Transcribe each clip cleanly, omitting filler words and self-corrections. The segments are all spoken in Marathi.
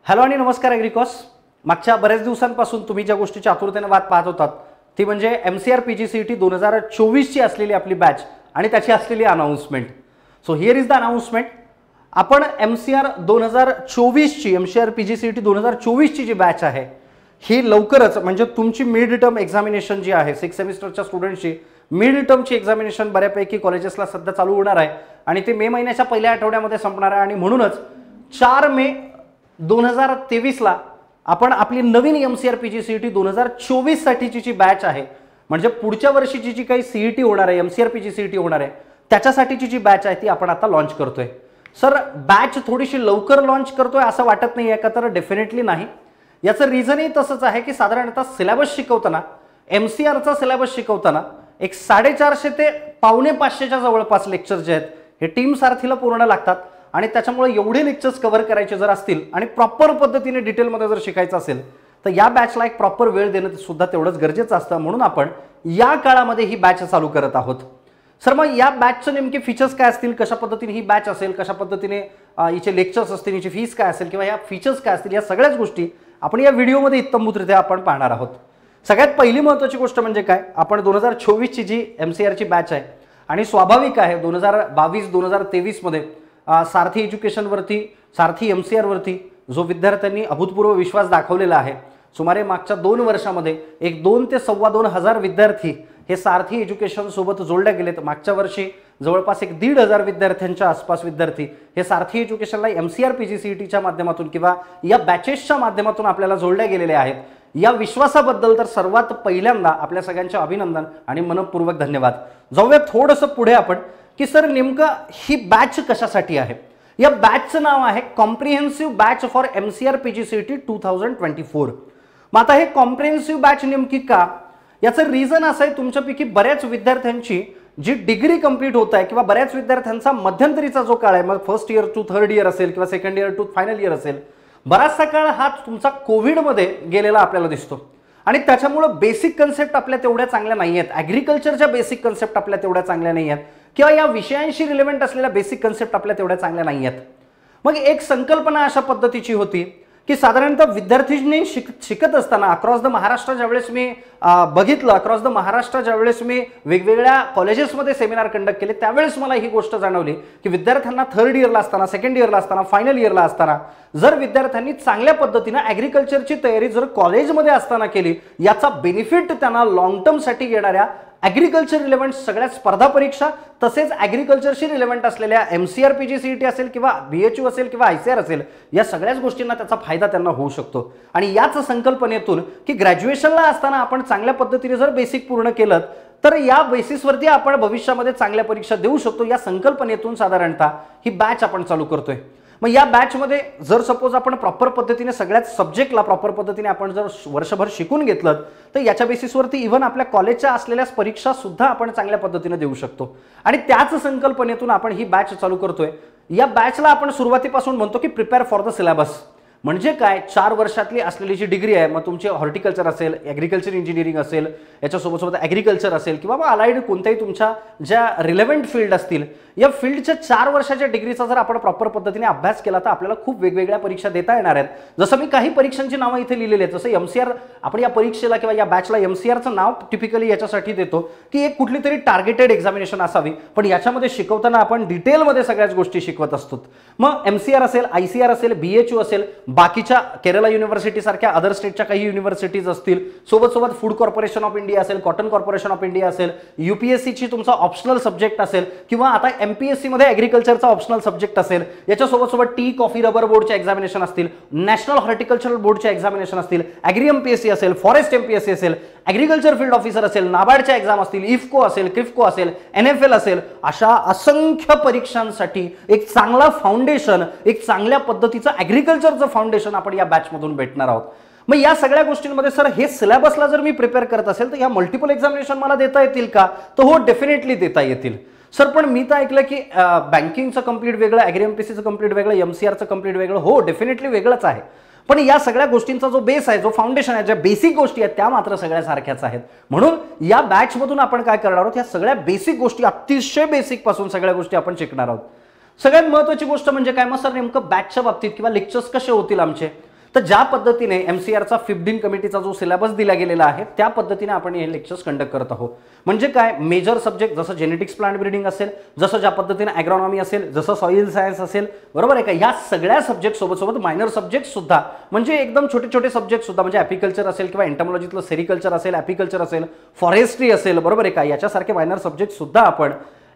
हॅलो आणि नमस्कार ॲग्रिकॉस. मागच्या बऱ्याच दिवसांपासून तुम्ही ज्या गोष्टीची आतुरतेने वाट पाहत होतात ती म्हणजे MCR PGCET 2024 ची असलेली आपली बॅच आणि त्याची असलेली announcement. So here is the announcement. आपण MCR 2024 ची MCR PGCET 2024 ची जी बॅच आहे ही लवकरच म्हणजे तुमची मिड टर्म एक्झामिनेशन जी आहे 6 सेमिस्टरच्या स्टुडंट्सची मिड टर्मची एक्झामिनेशन बऱ्यापैकी कॉलेजेसला सध्या चालू होणार आहे आणि ते मे महिन्याच्या पहिल्या आठवड्यामध्ये संपणार आहे आणि म्हणूनच 4 मे 2023 ला आपण आपली नवीन MCR PGCET 2024 साठीची जी बॅच आहे म्हणजे पुढच्या वर्षीची जी काही CET होणार आहे MCR PGCET होणार आहे त्याच्यासाठीची जी बॅच आहे ती आपण आता लॉन्च करतोय. सर बॅच थोडीशी लवकर लॉन्च करतोय असं वाटत नाही आहे का? तर डेफिनेटली नाही. याचं रिझनही तसंच आहे की साधारणतः सिलेबस शिकवताना MCRचा सिलेबस शिकवताना एक 450 ते 450च्या जवळपास लेक्चर जे आहेत हे टीम सारथीला पूर्ण लागतात आणि त्याच्यामुळे एवढे लेक्चर्स कव्हर करायचे जर असतील आणि प्रॉपर पद्धतीने डिटेलमध्ये जर शिकायचं असेल तर या बॅचला एक प्रॉपर वेळ देणं सुद्धा तेवढंच गरजेचं असतं. म्हणून आपण या काळामध्ये ही बॅच चालू करत आहोत. सर मग या बॅचचे नेमके फीचर्स काय असतील, कशा पद्धतीने ही बॅच असेल, कशा पद्धतीने हिचे लेक्चर्स असतील, हिची फीस काय असेल किंवा या फीचर्स काय असतील, या सगळ्याच गोष्टी आपण या व्हिडिओमध्ये इत्तमभूतरित्या आपण पाहणार आहोत. सगळ्यात पहिली महत्त्वाची गोष्ट म्हणजे काय, आपण 2024 ची जी MCRची बॅच आहे आणि स्वाभाविक आहे 2022-2023 मध्ये सारथी एज्युकेशनवरती सारथी MCR वरती जो विद्यार्थ्यांनी अभूतपूर्व विश्वास दाखवलेला आहे. सुमारे मागच्या 2 वर्षामध्ये 1-2 ते 2,500 विद्यार्थी हे सारथी एज्युकेशन सोबत जोडले गेलेत. मागच्या वर्षी जवळपास 1,500 विद्यार्थ्यांच्या आसपास विद्यार्थी हे सारथी एज्युकेशनला MCR PGCETच्या माध्यमातून किंवा या बॅचेसच्या माध्यमातून आपल्याला जोडले गेलेले आहेत. या विश्वासाबद्दल तर सर्वात पहिल्यांदा आपल्या सगळ्यांचे अभिनंदन आणि मनपूर्वक धन्यवाद. जाऊया थोडंसं पुढे आपण की सर नेमकं ही बॅच कशासाठी आहे. या बॅचचं नाव आहे comprehensive batch for MCR PGCET 2024. मग आता हे कॉम्प्रिहेन्सिव्ह बॅच नेमकी का, याचं रिझन असं आहे तुमच्यापैकी बऱ्याच विद्यार्थ्यांची जी डिग्री कंप्लीट होत आहे किंवा बऱ्याच विद्यार्थ्यांचा मध्यंतरीचा जो काळ आहे मग first year to third year असेल किंवा second year to final year असेल, बराचसा काळ हा तुमचा कोविडमध्ये गेलेला आपल्याला दिसतो आणि त्याच्यामुळे बेसिक कन्सेप्ट आपल्या तेवढ्या चांगल्या नाही आहेत. ॲग्रिकल्चरच्या बेसिक कन्सेप्ट आपल्या तेवढ्या चांगल्या नाही आहेत किंवा या विषयांशी रिलेव्हंट असलेल्या बेसिक कन्सेप्ट आपल्या तेवढ्या चांगल्या नाही आहेत. मग एक संकल्पना अशा पद्धतीची होती की साधारणतः विद्यार्थ्यांनी शिकत असताना अक्रॉस द महाराष्ट्र ज्यावेळेस मी बघितलं, अक्रॉस द महाराष्ट्र ज्यावेळेस मी वेगवेगळ्या कॉलेजेसमध्ये सेमिनार कंडक्ट केले त्यावेळेस मला ही गोष्ट जाणवली की विद्यार्थ्यांना थर्ड इयरला असताना, सेकंड इयरला असताना, फायनल इयरला असताना जर विद्यार्थ्यांनी चांगल्या पद्धतीने ॲग्रिकल्चरची तयारी जर कॉलेजमध्ये असताना केली याचा बेनिफिट त्यांना लॉंग टर्मसाठी येणाऱ्या ॲग्रिकल्चर रिलेव्हंट सगळ्या स्पर्धा परीक्षा तसेच ॲग्रिकल्चरशी रिलेव्हंट असलेल्या MCR PGCET असेल किंवा BHU असेल किंवा ICR असेल या सगळ्याच गोष्टींना त्याचा फायदा त्यांना होऊ शकतो. आणि याच संकल्पनेतून की ग्रॅज्युएशनला असताना आपण चांगल्या पद्धतीने जर बेसिक पूर्ण केलं तर या बेसिसवरती आपण भविष्यामध्ये चांगल्या परीक्षा देऊ शकतो, या संकल्पनेतून साधारणतः ही बॅच आपण चालू करतोय. मग या बॅचमध्ये जर सपोज आपण प्रॉपर पद्धतीने सगळ्याच सब्जेक्टला प्रॉपर पद्धतीने आपण जर वर्षभर शिकून घेतलं तर याच्या बेसिसवरती इव्हन आपल्या कॉलेजच्या असलेल्या परीक्षा सुद्धा आपण चांगल्या पद्धतीने देऊ शकतो आणि त्याच संकल्पनेतून आपण ही बॅच चालू करतोय. या बॅचला आपण सुरुवातीपासून म्हणतो की प्रिपेअर फॉर द सिलेबस. म्हणजे काय, 4 वर्षातली असलेली जी डिग्री आहे मग तुमची हॉर्टिकल्चर असेल, ॲग्रिकल्चर इंजिनिअरिंग असेल, याच्यासोबत ॲग्रिकल्चर असेल किंवा मग अलाइड कोणत्याही तुमच्या ज्या रिलेव्हंट फील्ड असतील या फील्डच्या 4 वर्षाच्या डिग्रीचा जर आपण प्रॉपर पद्धतीने अभ्यास केला तर आपल्याला खूप वेगवेगळ्या परीक्षा देता येणार आहेत. जसं मी काही परीक्षांची नावं इथे लिहिलेली आहेत. जसं MCR आपण या परीक्षेला किंवा या बॅचला MCRचं नाव टिपिकली याच्यासाठी देतो की एक कुठली तरी टार्गेटेड एक्झामिनेशन असावी, पण याच्यामध्ये शिकवताना आपण डिटेलमध्ये सगळ्याच गोष्टी शिकवत असतो. मग MCR असेल, ICR असेल, BHU असेल, बाकीच्या केरला युनिव्हर्सिटी सारख्या अदर स्टेटच्या काही युनिव्हर्सिटीज असतील, सोबत फूड कॉर्पोरेशन ऑफ इंडिया असेल, कॉटन कॉर्पोरेशन ऑफ इंडिया असेल, UPSCची तुमचा ऑप्शनल सब्जेक्ट असेल किंवा आता MPSC मध्ये ॲग्रिकल्चरचा ऑप्शनल सब्जेक्ट असेल, याच्यासोबत टी, कॉफी, रबर बोर्डचे एक्झामिनेशन असतील, नॅशनल हॉर्टिकल्चरल बोर्डचे एक्झामिनेशन असतील, ॲग्री MPSC असेल, फॉरेस्ट MPSC असेल, ॲग्रिकल्चर फील्ड ऑफिसर असेल, नाबार्डच्या एक्झाम असतील, इफको असेल, क्रिफको असेल, NFL असेल, अशा असंख्य परीक्षांसाठी एक चांगला फाउंडेशन, एक चांगल्या पद्धतीचं ॲग्रिकल्चरचं फाउंडेशन आपण या बॅचमधून भेटणार आहोत. मग या सगळ्या गोष्टींमध्ये सर हे सिलेबसला जर मी प्रिपेअर करत असेल तर या मल्टिपल एक्झामिनेशन मला देता येतील का? तर हो, डेफिनेटली देता येतील. सर पण मी तर ऐकलं की बँकिंगचं कंप्लीट वेगळं, ॲग्री MPSCचं कंप्लीट वेगळं, MCRचं कंप्लीट वेगळं. हो, डेफिनेटली वेगळंच आहे, पण या सगळ्या गोष्टींचा जो बेस आहे, जो फाउंडेशन आहे, ज्या बेसिक गोष्टी आहेत त्या मात्र सगळ्या सारख्याच आहेत. म्हणून या बॅचमधून आपण काय करणार आहोत, या सगळ्या बेसिक गोष्टी अतिशय बेसिक पासून सगळ्या गोष्टी आपण शिकणार आहोत. सगळ्यात महत्त्वाची गोष्ट म्हणजे काय मग सर नेमकं बॅचच्या बाबतीत किंवा लेक्चर्स कसे होतील आमचे, तर ज्या पद्धतीने MCRचा 15 कमिटीचा जो सिलेबस दिला गेलेला आहे त्या पद्धतीने आपण हे लेक्चर्स कंडक्ट करत आहोत. म्हणजे काय, मेजर सब्जेक्ट जसं जेनेटिक्स प्लांट ब्रीडिंग असेल, जसं ज्या पद्धतीने ॲग्रॉनॉमी असेल, जसं सॉइल सायन्स असेल, बरोबर आहे का, या सगळ्या सब्जेक्ट सोबत मायनर सब्जेक्ट सुद्धा, म्हणजे एकदम छोटे छोटे सब्जेक्ट सुद्धा, म्हणजे ॲपिकल्चर असेल किंवा एंटमॉलॉजीतलं सेरिकल्चर असेल, ॲपिकल्चर असेल, फॉरेस्ट्री असेल, बरोबर आहे का, याच्यासारखे मायनर सब्जेक्ट सुद्धा आपण,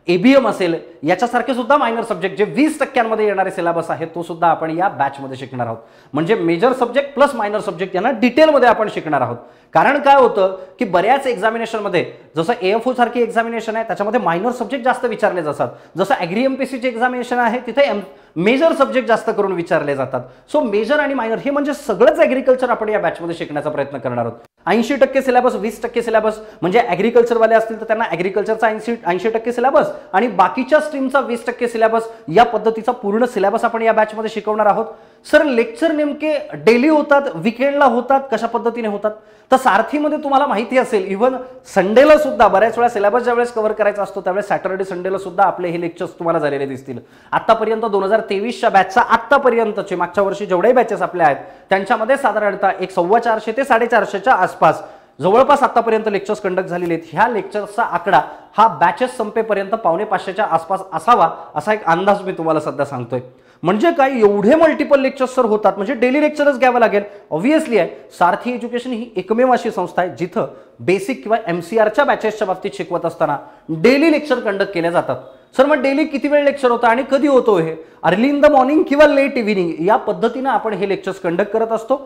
ABM असेल, याच्यासारखे सुद्धा मायनर सब्जेक्ट जे 20% येणारे सिलेबस आहे तो सुद्धा आपण या बॅचमध्ये शिकणार आहोत. म्हणजे major subject plus minor subject यांना डिटेलमध्ये आपण शिकणार आहोत. कारण काय होतं की बऱ्याच एक्झामिनेशनमध्ये जसं AFO सारखी एक्झामिनेशन आहे त्याच्यामध्ये मायनर सब्जेक्ट जास्त विचारले जातात. जसं ॲग्री MPSCची एक्झामिनेशन आहे तिथे मेजर सब्जेक्ट जास्त करून विचारले जातात. सो मेजर आणि मायनर हे म्हणजे सगळंच ॲग्रिकल्चर आपण या बॅचमध्ये शिकण्याचा प्रयत्न करणार आहोत. 80% सिलेबस, 20% सिलेबस, म्हणजे ॲग्रिकल्चरवाले असतील तर त्यांना ॲग्रिकल्चरचा 80% सिलेबस आणि बाकीच्या स्ट्रीमचा 20% सिलेबस, या पद्धतीचा पूर्ण सिलेबस आपण या बॅचमध्ये शिकवणार आहोत. सर लेक्चर नेमके डेली होतात, विकेंडला होतात, कशा पद्धतीने होतात? तर सारथीमध्ये तुम्हाला माहिती असेल इव्हन संडेला सुद्धा बऱ्याच वेळा सिलेबस ज्यावेळेस कव्हर करायचा असतो त्यावेळेस सॅटर्डे संडेला सुद्धा आपले हे लेक्चर्स तुम्हाला झालेले दिसतील. आतापर्यंत 2023च्या बॅचचा आतापर्यंतचे मागच्या वर्षी जेवढे बॅचेस आपल्या आहेत त्यांच्यामध्ये साधारणतः 450 ते 450च्या आसपास जवळपास आतापर्यंत लेक्चर्स कंडक्ट झालेले आहेत. ह्या लेक्चर्सचा आकडा हा बॅचेस संपेपर्यंत 450च्या आसपास असावा असा एक अंदाज मी तुम्हाला सध्या सांगतोय. म्हणजे काय, एवढे मल्टिपल लेक्चर्स सर होतात, म्हणजे डेली लेक्चरच घ्यावं लागेल. ऑब्व्हियसली आहे, सारथी एज्युकेशन ही एकमेव अशी संस्था आहे जिथं बेसिक किंवा MCRच्या बॅचेसच्या बाबतीत शिकवत असताना डेली लेक्चर कंडक्ट केले जातात. सर मग डेली किती वेळ लेक्चर होतं आणि कधी होतो? हे अर्ली इन द मॉर्निंग किंवा लेट इव्हिनिंग या पद्धतीने आपण हे लेक्चर्स कंडक्ट करत असतो.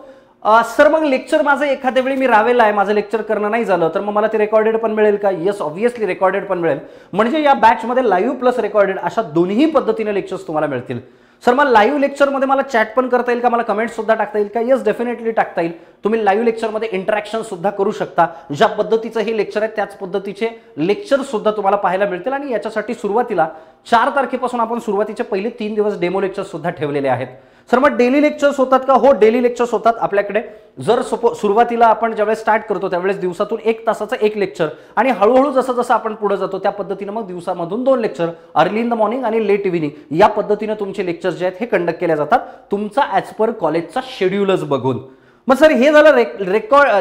सर मग लेक्चर माझं एखाद्या वेळी मी रावेला आहे, माझं लेक्चर करणं नाही झालं तर मग मला ते रेकॉर्डेड पण मिळेल का? येस, ऑब्व्हियसली रेकॉर्डेड पण मिळेल. म्हणजे या बॅचमध्ये लाईव्ह प्लस रेकॉर्डेड अशा दोन्ही पद्धतीने लेक्चर्स तुम्हाला मिळतील. सर मला लाईव्ह लेक्चरमध्ये मला चॅट पण करता येईल का? मला कमेंट सुद्धा टाकता येईल का? येस, डेफिनेटली टाकता येईल. तुम्ही लाईव्ह लेक्चरमध्ये इंटरॅक्शन सुद्धा करू शकता. ज्या पद्धतीचं हे लेक्चर आहे त्याच पद्धतीचे लेक्चर सुद्धा तुम्हाला पाहायला मिळतील. आणि याच्यासाठी सुरुवातीला 4 तारखेपासून आपण सुरुवातीचे पहिले 3 दिवस डेमो लेक्चर्स सुद्धा ठेवलेले आहेत. सर मग डेली लेक्चर्स होतात का? हो, डेली लेक्चर्स होतात आपल्याकडे. जर सुरुवातीला आपण ज्यावेळेस स्टार्ट करतो त्यावेळेस दिवसातून 1 तासाचं 1 लेक्चर आणि हळूहळू जसं जसं आपण पुढे जातो त्या पद्धतीने मग दिवसामधून 2 lecture, early in the morning आणि लेट इव्हिनिंग या पद्धतीने तुमचे लेक्चर्स जे आहेत हे कंडक्ट केले जातात तुमचा ॲज पर कॉलेजचा शेड्यूलच बघून. मग सर हे झालं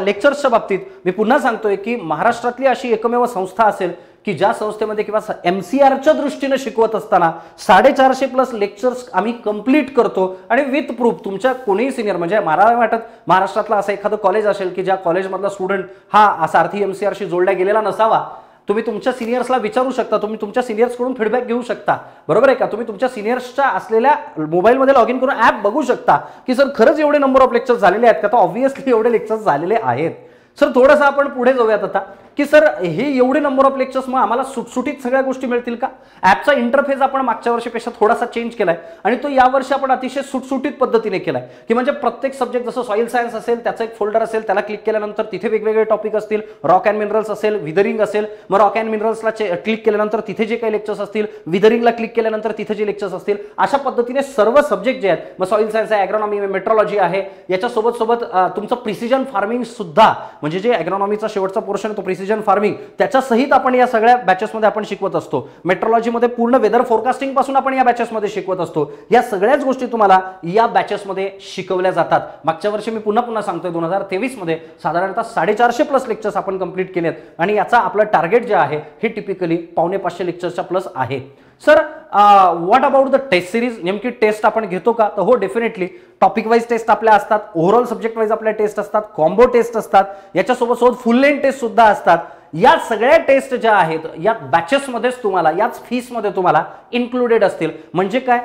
लेक्चर्सच्या बाबतीत. मी पुन्हा सांगतोय की महाराष्ट्रातली अशी एकमेव संस्था असेल की ज्या संस्थेमध्ये किंवा MCRच्या दृष्टीने शिकवत असताना 450 प्लस लेक्चर्स आम्ही कंप्लीट करतो आणि विथ प्रूफ. तुमच्या कोणीही सिनियर, म्हणजे मला वाटत महाराष्ट्रातला असं एखादं कॉलेज असेल की ज्या कॉलेजमधला स्टुडंट हा सारथी MCRशी जोडला गेलेला नसावा. तुम्ही तुमच्या सिनियर्सला विचारू शकता, तुम्ही तुमच्या सिनियर्सकडून फीडबॅक घेऊ शकता, बरोबर आहे का? तुम्ही तुमच्या सिनियर्सच्या असलेल्या मोबाईलमध्ये लॉग इन करून ॲप बघू शकता की सर खरंच एवढे नंबर ऑफ लेक्चर्स झालेले आहेत का? तर ऑब्व्हियसली एवढे लेक्चर्स झालेले आहेत. सर थोडंसं आपण पुढे जाऊयात आता की सर हे एवढे नंबर ऑफ लेक्चर्स मग आम्हाला सुटसुटीत सगळ्या गोष्टी मिळतील का? ॲपचा इंटरफेस आपण मागच्या वर्षीपेक्षा थोडासा चेंज केलाय आणि तो यावर्षी आपण अतिशय सुटसुटीत पद्धतीने केलाय की म्हणजे प्रत्येक सब्जेक्ट जसं सॉइल सायन्स असेल त्याचं एक फोल्डर असेल, त्याला क्लिक केल्यानंतर तिथे वेगवेगळे टॉपिक असतील. रॉक अँड मिनरल्स असेल, विदरिंग असेल, मग रॉक अँड मिनरल्सला क्लिक केल्यानंतर तिथे जे काही लेक्चर्स असतील, विदरिंगला क्लिक केल्यानंतर तिथे जे लेक्चर्स असतील, अशा पद्धतीने सर्व सब्जेक्ट जे आहेत, मग सॉइल सायन्स आहे, ॲग्रॉनॉमी, मेट्रोलॉजी आहे, याच्यासोबत सोबत तुमचं प्रिसिजन फार्मिंग सुद्धा, म्हणजे जे ॲग्रॉनॉमीचा शेवटचा पोर्शन तो प्रिसिजन फार्मिंग त्याच्या सहित आपण या सगळ्या बॅचेसमध्ये आपण शिकवत असतो. मेट्रोलॉजीमध्ये पूर्ण वेदर फोरकास्टिंग पासून आपण या बॅचेसमध्ये शिकवत असतो. या सगळ्याच गोष्टी तुम्हाला या बॅचेसमध्ये शिकवल्या जातात. मागच्या वर्षी मी पुन्हा सांगतोय 2023 मध्ये साधारणतः 450 प्लस लेक्चर्स आपण कंप्लीट केलेत आणि याचा आपलं टार्गेट जे आहे हे टिपिकली 450 लेक्चर्सच्या प्लस आहे. Sir what about the test series? नेमकी टेस्ट आपण घेतो का? तर हो, डेफिनेटली टॉपिक वाईज टेस्ट आपल्या असतात, ओव्हरऑल सब्जेक्ट वाईज आपल्या टेस्ट असतात, कॉम्बो टेस्ट असतात, याच्यासोबत फुल लेंथ टेस्ट सुद्धा असतात. या सगळ्या टेस्ट ज्या आहेत या बॅचेसमध्येच तुम्हाला, याच फीसमध्ये तुम्हाला इन्क्लुडेड असतील. म्हणजे काय,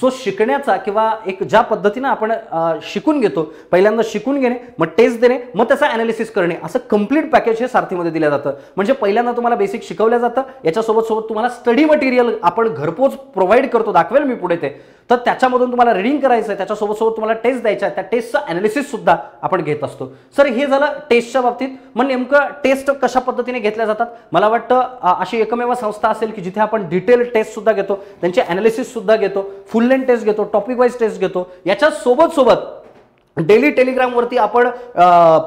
जो शिकण्याचा किंवा एक ज्या पद्धतीने आपण शिकून घेतो, पहिल्यांदा शिकून घेणे, मग टेस्ट देणे, मग त्याचा ॲनालिसिस करणे, असं कंप्लीट पॅकेज हे सारथीमध्ये दिलं जातं. म्हणजे पहिल्यांदा तुम्हाला बेसिक शिकवलं जातं, याच्यासोबत तुम्हाला स्टडी मटेरियल आपण घरपोच प्रोव्हाइड करतो, दाखवेल मी पुढे ते. तर त्याच्यामधून तुम्हाला रीडिंग करायचं आहे, त्याच्यासोबत तुम्हाला टेस्ट द्यायचा आहे, त्या टेस्टचं ॲनालिसिस सुद्धा आपण घेत असतो. सर हे झालं टेस्टच्या बाबतीत. मग नेमकं टेस्ट कशा पद्धतीने घेतल्या जातात? मला वाटतं अशी एकमेव संस्था असेल की जिथे आपण डिटेल टेस्ट सुद्धा घेतो, त्यांचे ॲनालिसिस सुद्धा घेतो, फुल लेंथ टेस्ट घेतो, टॉपिक वाईज टेस्ट घेतो, याच्या सोबत डेली टेलिग्रामवरती आपण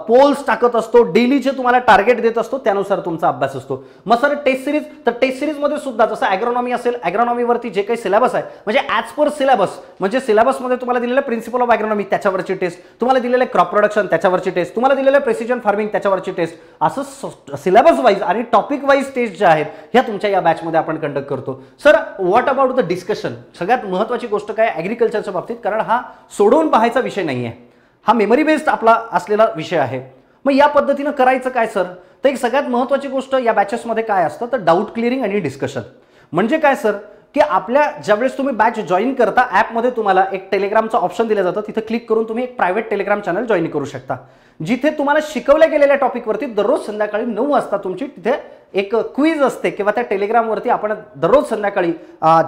पोल्स टाकत असतो, डेलीचे तुम्हाला टार्गेट देत असतो, त्यानुसार तुमचा अभ्यास असतो. मग सर टेस्ट सिरीज, तर टेस्ट सिरीजमध्ये सुद्धा जसं ॲग्रोनॉमी असेल, ॲग्रोनॉमीवरती जे काही सिलेबस आहे म्हणजे ॲज पर सिलेबस, म्हणजे सिलेबसमध्ये तुम्हाला दिलेलं प्रिन्सिपल ऑफ ॲग्रोनॉमी त्याच्यावरची टेस्ट, तुम्हाला दिलेलं क्रॉप प्रोडक्शन त्याच्यावरची टेस्ट, तुम्हाला दिलेलं प्रिसिजन फार्मिंग त्याच्यावरची टेस्ट, असं सिलेबस वाईज आणि टॉपिक वाईज टेस्ट ज्या आहेत ह्या तुमच्या या बॅचमध्ये आपण कंडक्ट करतो. Sir what about the discussion, सगळ्यात महत्त्वाची गोष्ट काय ॲग्रिकल्चरच्या बाबतीत, कारण हा सोडवून पाहायचा विषय नाही आहे, हा मेमरी बेस्ड आपला असलेला विषय आहे. मग या पद्धतीनं करायचं काय सर, तर एक सगळ्यात महत्त्वाची गोष्ट या बॅचेसमध्ये काय असतं तर डाऊट क्लिअरिंग आणि डिस्कशन. म्हणजे काय सर की आपल्या ज्यावेळेस तुम्ही बॅच जॉईन करता ॲपमध्ये तुम्हाला एक टेलिग्रामचं ऑप्शन दिलं जातं, तिथे क्लिक करून तुम्ही एक प्रायव्हेट टेलिग्राम चॅनल जॉईन करू शकता, जिथे तुम्हाला शिकवल्या गेलेल्या टॉपिकवरती दररोज संध्याकाळी 9 वाजता तुमची तिथे एक क्विज असते किंवा त्या टेलिग्रामवरती आपण दररोज संध्याकाळी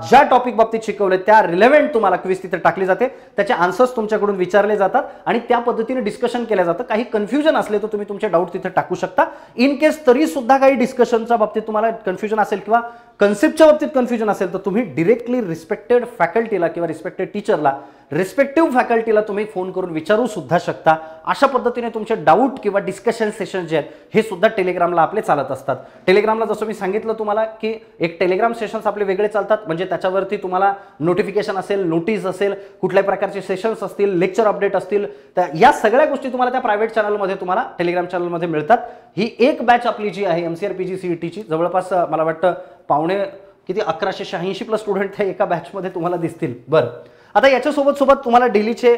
ज्या टॉपिक बाबतीत शिकवले त्या रिलेव्हंट तुम्हाला क्विज तिथे टाकली जाते, त्याचे आन्सर्स तुमच्याकडून विचारले जातात आणि त्या पद्धतीने डिस्कशन केलं जातं. काही कन्फ्युजन असले तर तुम्ही तुमचे डाऊट तिथे टाकू शकता. इन केस तरी सुद्धा काही डिस्कशनच्या बाबतीत तुम्हाला कन्फ्युजन असेल किंवा कन्सेप्टच्या बाबतीत कन्फ्युजन असेल तर तुम्ही डिरेक्टली रिस्पेक्टेड फॅकल्टीला किंवा रिस्पेक्टेड टीचरला, रिस्पेक्टिव्ह फॅकल्टीला तुम्ही फोन करून विचारू सुद्धा शकता. अशा पद्धतीने तुमचे डाऊट किंवा डिस्कशन सेशन जे आहेत हे सुद्धा टेलिग्रामला आपले चालत असतात. टेलिग्रामला जसं मी सांगितलं तुम्हाला की एक टेलिग्राम सेशन्स आपले वेगळे चालतात, म्हणजे त्याच्यावरती तुम्हाला नोटिफिकेशन असेल, नोटीस असेल, कुठल्याही प्रकारचे सेशन्स असतील, लेक्चर अपडेट असतील, तर या सगळ्या गोष्टी तुम्हाला त्या प्रायव्हेट चॅनलमध्ये तुम्हाला टेलिग्राम चॅनलमध्ये मिळतात. ही एक बॅच आपली जी आहे MCRPG CETची जवळपास मला वाटतं पावणे 1186 प्लस स्टुडंट त्या एका बॅचमध्ये तुम्हाला दिसतील. बरं, आता याच्यासोबत तुम्हाला डेलीचे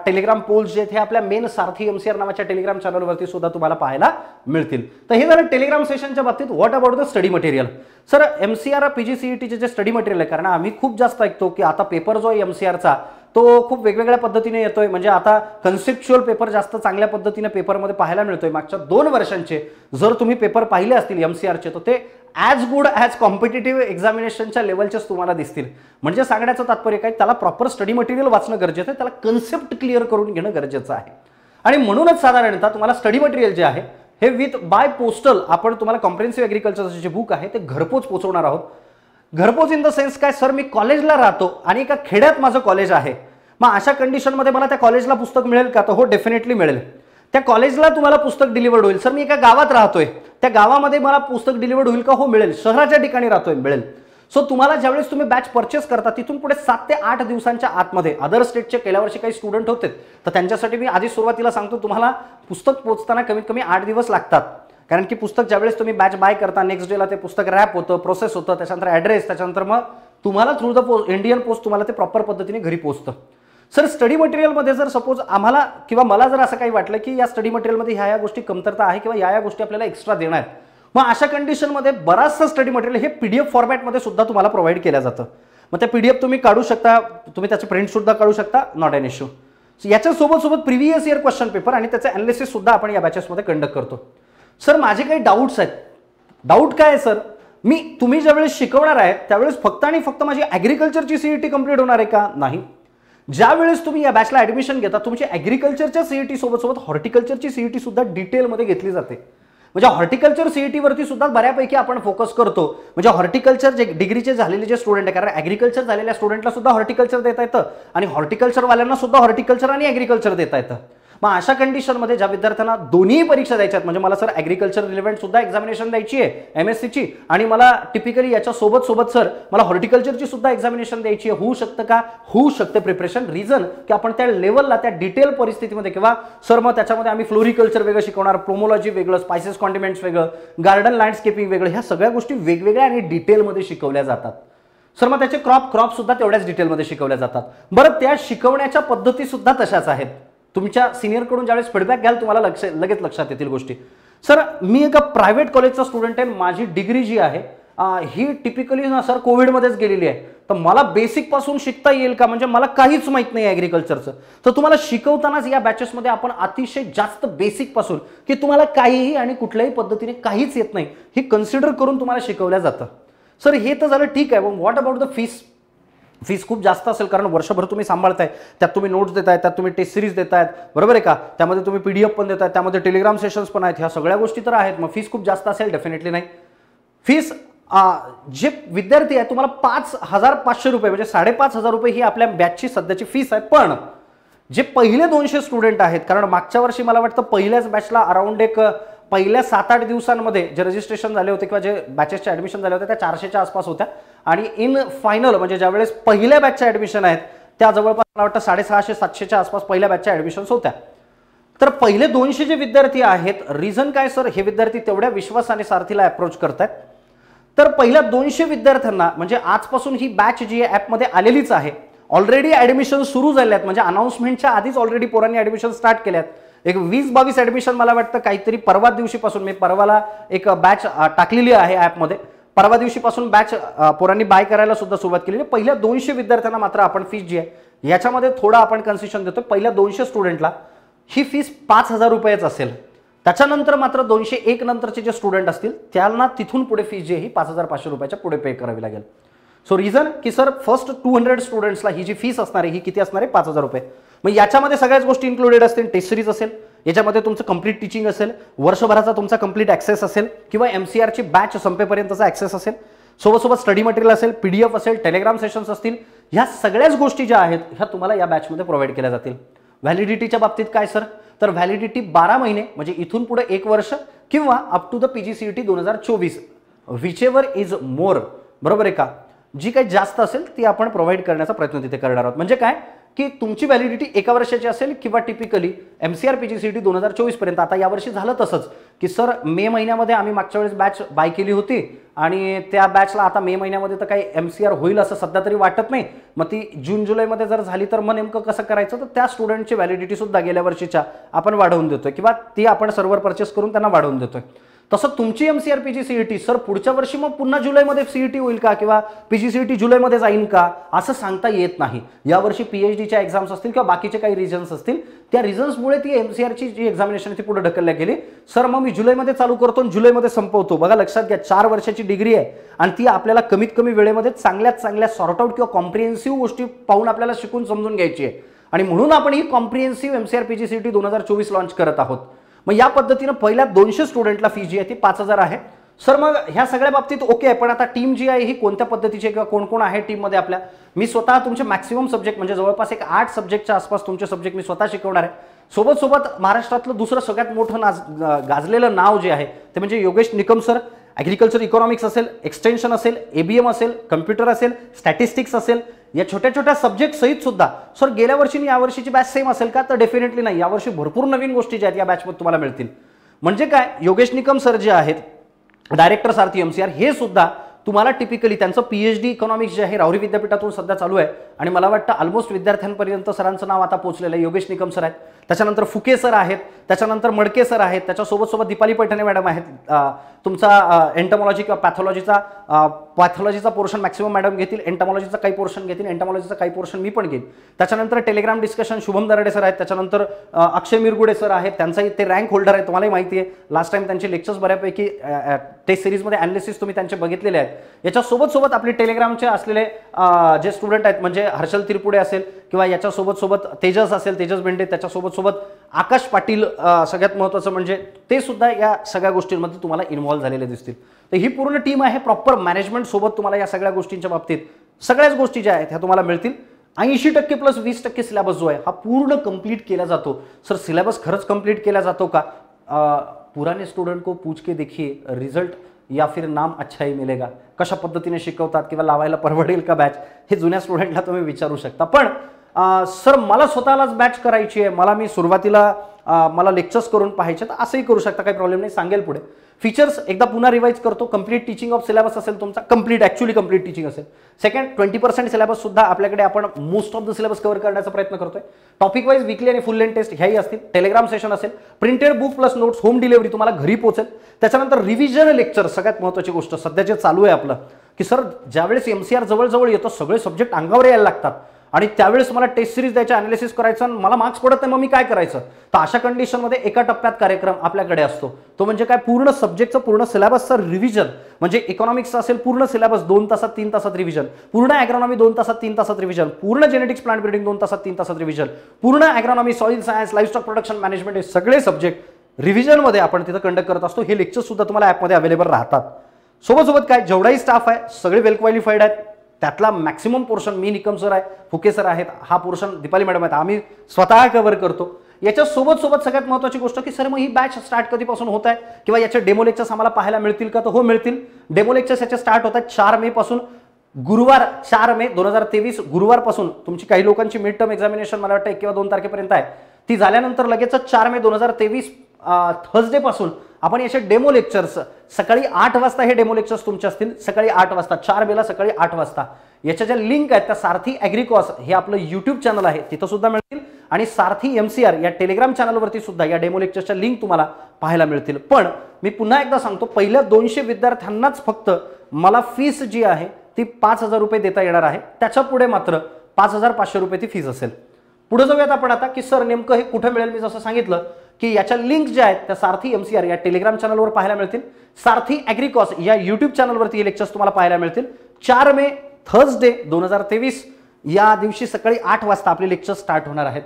टेलिग्राम पोल्स जे आहेत हे आपल्या मेन सारथी MCR नावाच्या टेलिग्राम चॅनलवरती सुद्धा तुम्हाला पाहायला मिळतील. तर हे झालं टेलिग्राम सेशनच्या बाबतीत. What about the study material. Sir MCRPG CETचे जे स्टडी मटेरियल आहे, कारण आम्ही खूप जास्त ऐकतो की आता पेपर जो आहे MCRचा तो खूप वेगवेगळ्या पद्धतीने येतोय, म्हणजे आता कन्सेप्च्युअल पेपर जास्त चांगल्या पद्धतीने पेपरमध्ये पाहायला मिळतोय. मागच्या 2 वर्षांचे जर तुम्ही पेपर पाहिले असतील MCRचे तर ते ॲज गुड ॲज कॉम्पिटिटिव्ह एक्झामिनेशनच्या लेवलचेच तुम्हाला दिसतील. म्हणजे सांगण्याचं तात्पर्य काय, त्याला प्रॉपर स्टडी मटेरियल वाचणं गरजेचं आहे, त्याला कन्सेप्ट क्लिअर करून घेणं गरजेचं आहे. आणि म्हणूनच साधारणतः तुम्हाला स्टडी मटेरियल जे आहे हे विथ बाय पोस्टल आपण तुम्हाला कॉम्प्रिहेन्सिव्ह ॲग्रिकल्चरचं जे बुक आहे ते घरपोच पोहोचवणार आहोत. घरपोच इन द सेन्स काय सर, मी कॉलेजला राहतो आणि एका खेड्यात माझं कॉलेज आहे, मग अशा कंडिशनमध्ये मला त्या कॉलेजला पुस्तक मिळेल का, तर हो डेफिनेटली मिळेल. त्या कॉलेजला तुम्हाला पुस्तक डिलिव्हर्ड होईल. सर मी एका गावात राहतोय, त्या गावामध्ये मला पुस्तक डिलिव्हर्ड होईल का, हो मिळेल. शहराच्या ठिकाणी राहतोय, मिळेल. सो तुम्हाला ज्यावेळेस तुम्ही बॅच परचेस करता तिथून पुढे 7 ते 8 दिवसांच्या आतमध्ये अदर स्टेटचे गेल्या वर्षी काही स्टुडंट होते तर त्यांच्यासाठी मी आधी सुरुवातीला सांगतो तुम्हाला पुस्तक पोहोचताना कमीत कमी 8 दिवस लागतात. कारण की पुस्तक ज्यावेळेस तुम्ही बॅच बाय करता नेक्स्ट डेला ते पुस्तक रॅप होतं, प्रोसेस होतं, त्याच्यानंतर ॲड्रेस, त्याच्यानंतर मग तुम्हाला थ्रू द इंडियन पोस्ट तुम्हाला ते प्रॉपर पद्धतीने घरी पोहोचतं. सर स्टडी मटेरियलमध्ये जर सपोज आम्हाला किंवा मला जर असं काही वाटलं की या स्टडी मटेरियलमध्ये ह्या गोष्टी कमतरता आहे किंवा या गोष्टी आपल्याला एक्स्ट्रा देणार आहेत, मग अशा कंडिशनमध्ये बराचसा स्टडी मटेरियल हे PDF फॉर्मॅटमध्ये सुद्धा तुम्हाला प्रोव्हाइड केलं जातं. मग ते PDF तुम्ही काढू शकता, तुम्ही त्याचे प्रिंट सुद्धा काढू शकता, नॉट एन इश्यू. याच्यासोबत प्रिव्हियस इयर क्वेश्चन पेपर आणि त्याचे अनालिसिस सुद्धा आपण या बॅचेसमध्ये कंडक्ट करतो. सर माझे काही डाऊट्स आहेत. डाऊट काय आहे सर, तुम्ही ज्यावेळेस शिकवणार आहे त्यावेळेस फक्त आणि फक्त माझी ॲग्रिकल्चरची CET कंप्लीट होणार आहे का, नाही. ज्या वेळेस तुम्ही या बॅचला ॲडमिशन घेता तुमची ॲग्रिकल्चरच्या CET सोबत हॉर्टिकल्चरची CET सुद्धा डिटेलमध्ये घेतली जाते. म्हणजे हॉर्टिकल्चर CET वरती सुद्धा बऱ्यापैकी आपण फोकस करतो. म्हणजे हॉर्टिकल्चर जे डिग्रीचे झालेले जे स्टुडंट आहे, कारण ॲग्रिकल्चर झालेल्या स्टुडंटला सुद्धा हॉर्टिकल्चर देता येतं आणि हॉर्टिकल्चरवाल्यांना सुद्धा हॉर्टिकल्चर आणि ॲग्रिकल्चर देता येतं. मग अशा कंडिशनमध्ये ज्या विद्यार्थ्यांना दोन्ही परीक्षा द्यायच्या आहेत, म्हणजे मला सर ॲग्रिकल्चर रिलेव्हंट सुद्धा एक्झामिनेशन द्यायची आहे MSCची आणि मला टिपिकली याच्या सोबत सर मला हॉर्टिकल्चरची सुद्धा एक्झामिनेशन द्यायची आहे, होऊ शकतं का, होऊ शकते प्रिपरेशन. रिझन की आपण त्या लेवलला त्या डिटेल परिस्थितीमध्ये किंवा सर मग त्याच्यामध्ये आम्ही फ्लोरिकल्चर वेगळं शिकवणार, प्रोमोलॉजी वेगळं, स्पायसेस कॉन्डिमेंट्स वेगळं, गार्डन लँडस्केपिंग वेगळं, ह्या सगळ्या गोष्टी वेगवेगळ्या आणि डिटेलमध्ये शिकवल्या जातात. सर मग त्याचे क्रॉप सुद्धा तेवढ्याच डिटेलमध्ये शिकवल्या जातात. बरं त्या शिकवण्याच्या पद्धती सुद्धा तशाच आहेत. तुमच्या सिनियरकडून ज्यावेळेस फीडबॅक घ्याल तुम्हाला लगेच लक्षात येतील गोष्टी. सर मी एका प्रायव्हेट कॉलेजचा स्टुडंट आहे, माझी डिग्री जी आहे ही टिपिकली सर कोविडमध्येच गेलेली आहे, तर मला बेसिक पासून शिकता येईल का, म्हणजे मला काहीच माहित नाही ॲग्रिकल्चरचं. तर तुम्हाला शिकवतानाच या बॅचेसमध्ये आपण अतिशय जास्त बेसिक पासून की तुम्हाला काहीही आणि कुठल्याही पद्धतीने काहीच येत नाही हे कन्सिडर करून तुम्हाला शिकवल्या जातं. सर हे तर झालं ठीक आहे, पण व्हॉट अबाउट द फीस खूप जास्त असेल, कारण वर्षभर तुम्ही सांभाळताय, त्यात तुम्ही नोट्स देताय, त्यात तुम्ही टेस्ट सिरीज देतायत, बरोबर आहे का, त्यामध्ये तुम्ही PDF पण देताय, त्यामध्ये टेलिग्राम सेशन्स पण आहेत, ह्या सगळ्या गोष्टी तर आहेत. मग फीस खूप जास्त असेल, डेफिनेटली नाही. फीस जे विद्यार्थी आहे तुम्हाला 5,500 रुपये म्हणजे 5,500 रुपये ही आपल्या बॅचची सध्याची फीस आहे. पण जे पहिले 200 स्टुडंट आहेत, कारण मागच्या वर्षी मला वाटतं पहिल्याच बॅचला अराउंड एक पहिल्या 7-8 दिवसांमध्ये जे रजिस्ट्रेशन झाले होते किंवा जे बॅचेसचे ॲडमिशन झाले होते त्या 400च्या आसपास होत्या आणि इन फायनल म्हणजे ज्यावेळेस पहिल्या बॅचच्या ॲडमिशन आहेत त्या जवळपास मला वाटतं 650-700च्या आसपास पहिल्या बॅचच्या ॲडमिशन्स होत्या. तर पहिले 200 जे विद्यार्थी आहेत, रिझन काय सर, हे विद्यार्थी तेवढ्या विश्वासाने सारथीला अप्रोच करतायत. तर पहिल्या 200 विद्यार्थ्यांना म्हणजे आजपासून ही बॅच जी आहे ॲपमध्ये आलेलीच आहे, ऑलरेडी ॲडमिशन सुरू झाले आहेत, म्हणजे अनाउन्समेंटच्या आधीच ऑलरेडी पोरांनी ॲडमिशन स्टार्ट केल्यात. एक 20-22 ॲडमिशन मला वाटतं काहीतरी परवा दिवशीपासून, मी परवाला एक बॅच टाकलेली आहे ॲपमध्ये, परवा दिवशीपासून बॅच पोरांनी बाय करायला सुद्धा सुरुवात केलेली. पहिल्या 200 विद्यार्थ्यांना मात्र आपण फीस जी आहे याच्यामध्ये थोडा आपण कन्सेशन देतो. पहिल्या 200 स्टुडंटला ही फीस 5,000 रुपयेच असेल. त्याच्यानंतर मात्र 201 नंतरचे जे स्टुडंट असतील त्यांना तिथून पुढे फीस जी आहे ही 5,500 रुपयाच्या पुढे पे करावी लागेल. सो रिझन की सर फर्स्ट 200 स्टुडंट्सला ही जी फीस असणार आहे ही किती असणार आहे, 5,000 रुपये. मग याच्यामध्ये सगळ्याच गोष्टी इन्क्लुडेड असतील. टेस्ट सिरीज असेल, याच्यामध्ये तुमचं कंप्लीट टीचिंग असेल, वर्षभराचा तुमचा कंप्लीट ॲक्सेस असेल किंवा MCRची बॅच संपेपर्यंतचा ॲक्सेस असेल, सोबत स्टडी मटेरियल असेल, PDF असेल, टेलिग्राम सेशन्स असतील, ह्या सगळ्याच गोष्टी ज्या आहेत ह्या तुम्हाला या बॅचमध्ये प्रोव्हाइड केल्या जातील. व्हॅलिडिटीच्या बाबतीत काय सर, तर व्हॅलिडिटी 12 महिने म्हणजे इथून पुढे 1 वर्ष किंवा up to the PGCET 2024 whichever is more, बरोबर आहे का. जी काही जास्त असेल ती आपण प्रोव्हाइड करण्याचा प्रयत्न तिथे करणार आहोत. म्हणजे काय की तुमची व्हॅलिडिटी 1 वर्षाची असेल किंवा टिपिकली MCR PGCET 2024 पर्यंत. आता यावर्षी झालं तसंच की सर मे महिन्यामध्ये आम्ही मागच्या वेळेस बॅच बाय केली होती आणि त्या बॅचला आता मे महिन्यामध्ये तर काही MCR होईल असं सध्या तरी वाटत नाही, मग ती जून-जुलैमध्ये जर झाली तर मग नेमकं कसं करायचं, तर त्या स्टुडंटची व्हॅलिडिटी सुद्धा गेल्या वर्षीच्या आपण वाढवून देतोय किंवा ती आपण सर्व्हर परचेस करून त्यांना वाढवून देतोय. तसं तुमची MCR PGCET सर पुढच्या वर्षी मग पुन्हा जुलैमध्ये CET होईल का किंवा PGCET जुलैमध्ये जाईल का असं सांगता येत नाही. यावर्षी PhDच्या एक्झाम्स असतील किंवा बाकीचे काही रिझन्स असतील, त्या रिझन्समुळे ती MCRची जी एक्झामिनेशन ती पुढे ढकलल्या गेली. सर मग मी जुलैमध्ये चालू करतो आणि जुलैमध्ये संपवतो. बघा लक्षात घ्या, 4 वर्षाची डिग्री आहे आणि ती आपल्याला कमीत कमी वेळेमध्ये चांगल्यात चांगल्या सॉर्ट आउट किंवा कॉम्प्रिहेन्सिव्ह गोष्टी पाहून आपल्याला शिकून समजून घ्यायची आहे आणि म्हणून आपण ही कॉम्प्रिहेन्सिव्ह MCR PGCET 2024 लॉन्च करत आहोत. मग या पद्धतीनं पहिल्या 200 स्टुडंटला फी जी आहे ती 5,000 आहे. सर मग ह्या सगळ्या बाबतीत ओके आहे, पण आता टीम जी आहे ही कोणत्या पद्धतीची किंवा कोण कोण आहे टीममध्ये आपल्या. मी स्वतः तुमचे मॅक्सिमम सब्जेक्ट म्हणजे जवळपास एक 8 सब्जेक्टच्या आसपास तुमचे सब्जेक्ट मी स्वतः शिकवणार आहे. सोबत महाराष्ट्रातलं दुसरं सगळ्यात मोठं गाजलेलं नाव जे आहे ते म्हणजे Yogesh Nikam sir. Agriculture economics असेल, एक्सटेन्शन असेल, ABM असेल, कम्प्युटर असेल, स्टॅटिस्टिक्स असेल, या छोट्या छोट्या सब्जेक्ट सहित सुद्धा सर गेल्या वर्षी आणि यावर्षीची बॅच सेम असेल का, तर डेफिनेटली नाही. यावर्षी भरपूर नवीन गोष्टी ज्या आहेत या बॅचमध्ये तुम्हाला मिळतील. म्हणजे काय, योगेश निकम सर जे आहेत डायरेक्टर सारथी MCR, हे सुद्धा तुम्हाला टिपिकली त्यांचं PhD इकॉनॉमिक्स जे आहे राहुरी विद्यापीठातून सध्या चालू आहे आणि मला वाटतं ऑलमोस्ट विद्यार्थ्यांपर्यंत सरांचं नाव आता पोहोचलेलं आहे. योगेश निकम सर आहेत, त्याच्यानंतर फुके सर आहेत, त्याच्यानंतर मडके सर आहेत, त्याच्यासोबत दीपाली पैठणे मॅडम आहेत. तुमचा एंटमॉलॉजी किंवा पॅथॉलॉजीचा पोर्शन मॅक्सिमम मॅडम घेतील, एंटमॉलॉजीचा काही पोर्शन घेतील, एंटमॉलॉजीचा काही पोर्शन मी पण घेईन. त्याच्यानंतर Telegram discussion Shubham Darade sir आहेत, त्याच्यानंतर अक्षय मिरगुडे सर आहेत, त्यांचाही ते रँक होल्डर आहे, तुम्हालाही माहिती आहे. लास्ट टाइम त्यांचे लेक्चर्स बऱ्यापैकी टेस्ट सिरीजमध्ये ॲनालिसिस तुम्ही त्यांचे बघितलेले आहेत. याच्यासोबत आपले टेलिग्रामचे असलेले जे स्टुडंट आहेत म्हणजे हर्षल तिरपुडे असेल किंवा याच्यासोबत तेजस असेल, तेजस बेंडे, त्याच्यासोबत आकाश पाटील, सगळ्यात महत्त्वाचं म्हणजे ते सुद्धा या सगळ्या गोष्टींमध्ये तुम्हाला इन्व्हॉल्व्ह झालेले दिसतील. तर ही पूर्ण टीम आहे, प्रॉपर मॅनेजमेंट सोबत तुम्हाला या सगळ्या गोष्टींच्या बाबतीत सगळ्याच गोष्टी ज्या आहेत ह्या तुम्हाला मिळतील. 80% प्लस 20% सिलेबस जो आहे हा पूर्ण कंप्लीट केला जातो. सर सिलेबस खरंच कंप्लीट केला जातो का? पुराने स्टूडेंट को पूछ के देखिए, रिजल्ट या फिर नाम अच्छा ही मिलेगा. कशा पद्धतीने शिकवतात किंवा लावायला परवडेल का बॅच, हे जुन्या स्टुडंटला तुम्ही विचारू शकता. पण सर मला स्वतःलाच बॅच करायची आहे, मी सुरुवातीला मला लेक्चर्स करून पाहायचे, तर असंही करू शकता, काही प्रॉब्लेम नाही, सांगेल पुढे. फीचर्स एकदा पुन्हा रिवाइज करतो. कंप्लीट टीचिंग ऑफ सिलेबस असेल तुमचा, कंप्लीट टीचिंग असेल. सेकंड 20% सिलेबस सुद्धा आपल्याकडे आपण most of the syllabus cover करण्याचा प्रयत्न करतोय. टॉपिक वाईज वीकली आणि फुल लेंथ टेस्ट ह्याही असतील. टेलिग्राम सेशन असेल, printed book plus notes, home delivery तुम्हाला घरी पोहोचेल. त्याच्यानंतर रिव्हिजन लेक्चर, सगळ्यात महत्त्वाची गोष्ट सध्या जे चालू आहे आपलं की सर ज्यावेळेस MCR जवळ येतो सगळे सब्जेक्ट अंगावर यायला लागतात आणि त्यावेळेस मला टेस्ट सिरीज द्यायचं, अनालिसिस करायचं आणि मला मार्क्स पडत नाही, मग मी काय करायचं. तर अशा कंडिशनमध्ये एका टप्प्यात कार्यक्रम आपल्याकडे असतो. तो म्हणजे काय, पूर्ण सब्जेक्टचं पूर्ण सिलेबसचं रिव्हिजन. म्हणजे इकॉनॉमिक्स असेल पूर्ण सिलेबस 2 तासात 3 तासात रिव्हिजन, पूर्ण ॲग्रॉनॉमी 2 तासात 3 तासात रिव्हिजन, पूर्ण जेनेटिक्स प्लांट ब्रीडिंग 2 तासात 3 तासात रिव्हिजन, पूर्ण ॲग्रॉनॉमी, सॉइल सायन्स, लाईव्हस्टॉक प्रोडक्शन मॅनेजमेंट, हे सगळे सब्जेक्ट रिव्हिजनमध्ये आपण तिथं कंडक्ट करत असतो. हे लेक्चर सुद्धा तुम्हाला ॲपमध्ये अवेलेबल राहतात. सोबत काय जेवढाही स्टाफ आहे सगळे वेल क्वालिफाईड आहेत. त्यातला मॅक्सिमम पोर्शन मी निकम सर आहे, फुके सर आहेत, हा पोर्शन दीपाली मॅडम आहेत, आम्ही स्वतः कव्हर करतो. याच्या सोबत सगळ्यात महत्त्वाची गोष्ट की सर मग ही बॅच स्टार्ट कधीपासून होत आहे किंवा याचे डेमो लेक्चर्स आम्हाला पाहायला मिळतील का? तर हो मिळतील. डेमो लेक्चर्स याचे स्टार्ट होत आहेत 4 मे पासून. गुरुवार 4 मे 2023 गुरुवारपासून तुमची काही लोकांची मिड टर्म एक्झामिनेशन मला वाटतं 1 किंवा 2 तारखेपर्यंत आहे. ती झाल्यानंतर लगेच 4 मे 2023 थर्सडे पासून आपण याचे डेमो लेक्चर्स सकाळी 8 वाजता हे डेमो लेक्चर्स तुमचे असतील. सकाळी 8 वाजता 4 मेला सकाळी 8 वाजता. याच्या ज्या लिंक आहेत त्या सारथी ॲग्रिकॉस हे आपलं यूट्यूब चॅनल आहे तिथं सुद्धा मिळतील आणि सारथी MCR या टेलिग्राम चॅनलवरती सुद्धा या डेमो लेक्चरच्या लिंक तुम्हाला पाहायला मिळतील. पण मी पुन्हा एकदा सांगतो, पहिल्या 200 विद्यार्थ्यांनाच फक्त मला फीस जी आहे ती 5,000 रुपये देता येणार आहे. त्याच्या पुढे मात्र 5,500 रुपये ती फीस असेल. पुढे जाऊयात आपण आता की सर नेमकं हे कुठे मिळेल. मी जसं सांगितलं की याच्या लिंक ज्या आहेत त्या सारथी MCR या टेलिग्राम चॅनलवर पाहायला मिळतील. सारथी ॲग्रिकॉस या यूट्यूब चॅनलवरती हे लेक्चर्स तुम्हाला पाहायला मिळतील. 4 मे थर्सडे 2023 या दिवशी सकाळी 8 वाजता आपले लेक्चर स्टार्ट होणार आहेत.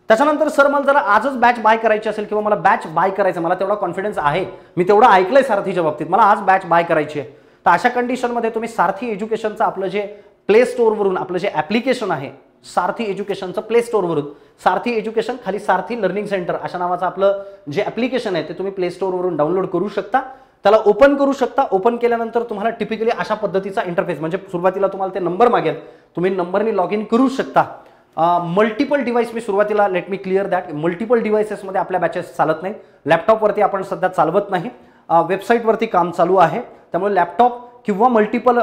त्याच्यानंतर सर मला जरा आजच बॅच बाय करायची असेल किंवा मला बॅच बाय करायचं, मला तेवढा कॉन्फिडन्स आहे, मी तेवढं ऐकलंय सारथीच्या बाबतीत, मला आज बॅच बाय करायची आहे, तर अशा कंडिशनमध्ये तुम्ही सारथी एज्युकेशनचं आपलं जे प्ले स्टोअरवरून आपलं जे ॲप्लिकेशन आहे सारथी एज्युकेशनचं प्ले स्टोअरवरून, सारथी एज्युकेशन खाली सारथी लर्निंग सेंटर अशा नावाचं आपलं जे ॲप्लिकेशन आहे ते तुम्ही प्ले स्टोअरवरून डाउनलोड करू शकता. त्याला ओपन करू शकता. ओपन केल्यानंतर तुम्हाला टिपिकली अशा पद्धतीचा इंटरफेस, म्हणजे सुरुवातीला तुम्हाला ते नंबर मागेल, तुम्ही नंबरनी लॉग इन करू शकता. मल्टिपल डिव्हाइस, मी सुरुवातीला let me clear that, multiple डिव्हाइसेसमध्ये आपल्या बॅचेस चालत नाही. लॅपटॉपवरती आपण सध्या चालवत नाही, वेबसाईटवरती काम चालू आहे, त्यामुळे लॅपटॉप किंवा मल्टिपल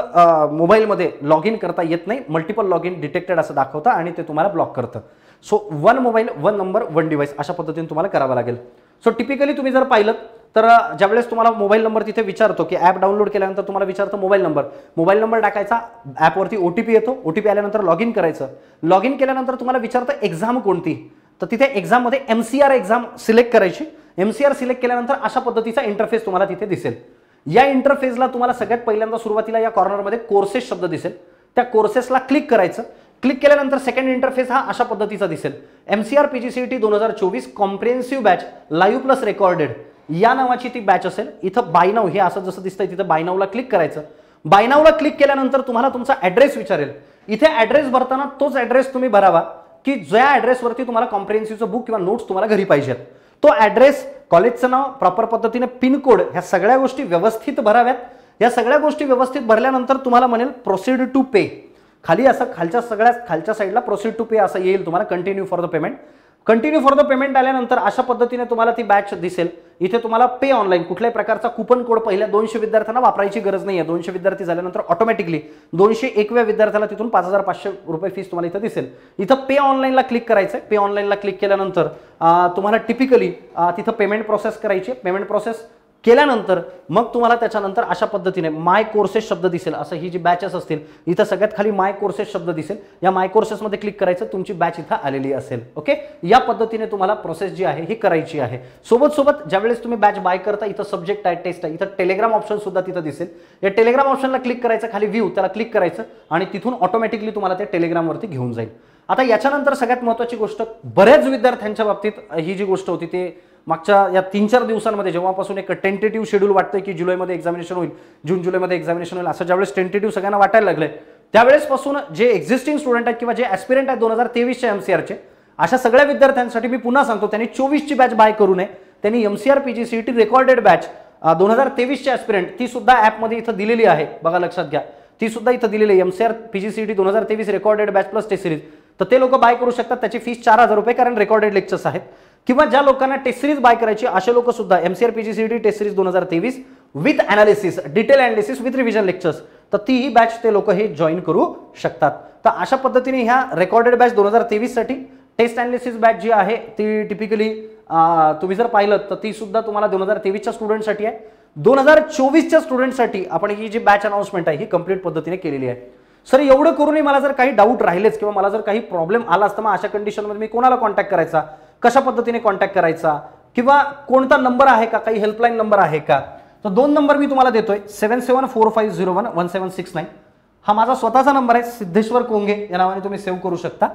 मोबाईलमध्ये लॉग इन करता येत नाही. मल्टिपल लॉग इन डिटेक्टेड असं दाखवतं आणि ते तुम्हाला ब्लॉक करतं. सो 1 मोबाईल 1 नंबर 1 डिव्हाइस अशा पद्धतीने तुम्हाला करावं लागेल. सो टिपिकली तुम्ही जर पाहिलं तर ज्यावेळेस तुम्हाला मोबाईल नंबर तिथे विचारतो की ॲप डाउनलोड केल्यानंतर तुम्हाला विचारतो मोबाईल नंबर टाकायचा, ॲपवरती OTP येतो, OTP आल्यानंतर लॉग इन करायचं. लॉग इन केल्यानंतर तुम्हाला विचारतं एक्झाम कोणती, तर तिथे एक्झाममध्ये MCR एक्झाम सिलेक्ट करायची. MCR सिलेक्ट केल्यानंतर अशा पद्धतीचा इंटरफेस तुम्हाला तिथे दिसेल. या इंटरफेसला तुम्हाला सगळ्यात पहिल्यांदा सुरुवातीला या कॉर्नरमध्ये कोर्सेस शब्द दिसेल, त्या कोर्सेसला क्लिक करायचं. क्लिक केल्यानंतर सेकंड इंटरफेस हा अशा पद्धतीचा दिसेल. MCR PGCET 2024 comprehensive batch live plus recorded या नावाची ती बॅच असेल. इथं बाय नाऊ हे असं जसं दिसतंय तिथं बाय नाऊला क्लिक करायचं. बाय नाऊला क्लिक केल्यानंतर तुम्हाला तुमचा ॲड्रेस विचारेल. इथे ॲड्रेस भरताना तोच ॲड्रेस तुम्ही भरावा की ज्या ॲड्रेसवरती तुम्हाला कॉम्प्रिहेन्सिव्हचं बुक किंवा नोट्स तुम्हाला घरी पाहिजेत. तो ॲड्रेस, कॉलेजचं नाव, प्रॉपर पद्धतीने पिनकोड, ह्या सगळ्या गोष्टी व्यवस्थित भराव्यात. या सगळ्या गोष्टी व्यवस्थित भरल्यानंतर तुम्हाला म्हणेल प्रोसीड टू पे. खाली असं खालच्या साईडला प्रोसीड टू पे असं येईल तुम्हाला, continue for the payment. Continue for the payment आल्यानंतर अशा पद्धतीने तुम्हाला ती बॅच दिसेल. इथे तुम्हाला पे ऑनलाईन, कुठल्याही प्रकारचा कुपन कोड पहिल्या 200 विद्यार्थ्यांना वापरायची गरज नाही आहे. 200 विद्यार्थी झाल्यानंतर ऑटोमॅटिकली 201व्या विद्यार्थ्याला तिथून 5,500 रुपये फीस तुम्हाला इथं दिसेल. इथं पे ऑनलाईनला क्लिक करायचं. पे ऑनलाईनला क्लिक केल्यानंतर तुम्हाला टिपिकली तिथं पेमेंट प्रोसेस करायची. पेमेंट प्रोसेस केल्यानंतर मग तुम्हाला त्याच्यानंतर अशा पद्धतीने माय कोर्सेस शब्द दिसेल. असं ही जी बॅचेस असतील इथं सगळ्यात खाली माय कोर्सेस शब्द दिसेल. या माय कोर्सेसमध्ये क्लिक करायचं, तुमची बॅच इथं आलेली असेल. ओके, या पद्धतीने तुम्हाला प्रोसेस जी आहे ही करायची आहे. सोबत ज्यावेळेस तुम्ही बॅच बाय करता इथं सब्जेक्ट आहे, टेस्ट आहे, इथं टेलिग्राम ऑप्शन सुद्धा तिथं दिसेल. या टेलिग्राम ऑप्शनला क्लिक करायचं, खाली व्ह्यू त्याला क्लिक करायचं आणि तिथून ऑटोमॅटिकली तुम्हाला ते टेलिग्रामवरती घेऊन जाईल. आता याच्यानंतर सगळ्यात महत्त्वाची गोष्ट, बऱ्याच विद्यार्थ्यांच्या बाबतीत ही जी गोष्ट होती ते मागच्या या 3-4 दिवसांमध्ये जेव्हापासून एक टेंटेटिव्ह शेड्यूल वाटतंय की जुलैमध्ये एक्झामिनेशन होईल, जून-जुलैमध्ये एक्झामिनेशन होईल, असं ज्यावेळेस टेंटेटिव्ह सगळ्यांना वाटायला लागलंय त्यावेळेसपासून जे एक्झिस्टिंग स्टुडंट आहेत किंवा जे ॲस्पिरंट आहेत 2023च्या MCRचे, अशा सगळ्या विद्यार्थ्यांसाठी मी पुन्हा सांगतो त्यांनी 24ची बॅच बाय करू नये. त्यांनी MCR PGCET रेकॉर्डेड बॅच 2023चे ॲस्पिरंट ती सुद्धा ॲपमध्ये इथं दिलेली आहे, बघा लक्षात घ्या, ती सुद्धा इथं दिलेली आहे. MCR PGCET 2023 recorded batch plus test series, तर ते लोक बाय करू शकतात. त्याची फीस 4,000 रुपये, कारण रेकॉर्डेड लेक्चर्स आहेत. किंवा ज्या लोकांना टेस्ट सिरीज बाय करायची असे लोक सुद्धा MCR PGCET test series 2023 with analysis, detail analysis with revision lectures, तर ती ही बॅच ते लोक हे जॉईन करू शकतात. तर अशा पद्धतीने ह्या रेकॉर्डेड बॅच 2023 साठी टेस्ट अनालिसिस बॅच जी आहे ती टिपिकली तुम्ही जर पाहिलं तर ती सुद्धा तुम्हाला 2023च्या स्टुडंटसाठी आहे. 2024च्या स्टुडंटसाठी आपण ही जी बॅच अनाउन्समेंट आहे ही कंप्लीट पद्धतीने केलेली आहे. सर एवढं करूनही मला जर काही डाऊट राहिलेच किंवा मला जर काही प्रॉब्लेम आला असता, मग अशा कंडिशनमध्ये मी कोणाला कॉन्टॅक्ट करायचा, कशा पद्धतीने कॉन्टॅक्ट करायचा, किंवा कोणता नंबर आहे का, काही हेल्पलाईन नंबर आहे का, तर 2 नंबर मी तुम्हाला देतोय. 7745011769 हा माझा स्वतःचा नंबर आहे, सिद्धेश्वर कोंगे या नावाने तुम्ही सेव्ह करू शकता.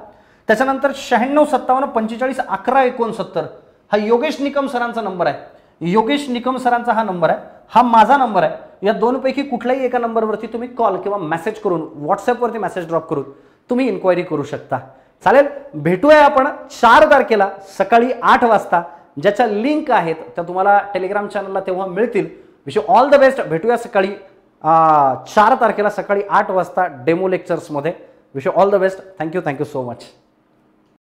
त्याच्यानंतर 9657451169 हा योगेश निकम सरांचा नंबर आहे. योगेश निकम सरांचा हा नंबर आहे, हा माझा नंबर आहे. या दोनपैकी कुठल्याही एका नंबरवरती तुम्ही कॉल किंवा मेसेज करून व्हॉट्सअपवरती मेसेज ड्रॉप करून तुम्ही इन्क्वायरी करू शकता. चालेल, भेटूया आपण 4 तारखेला सकाळी 8 वाजता. ज्याच्या लिंक आहेत त्या तुम्हाला टेलिग्राम चॅनलला तेव्हा मिळतील. Wish you all the best. भेटूया सकाळी 4 तारखेला सकाळी 8 वाजता डेमो लेक्चर्समध्ये. Wish you all the best. Thank you so much.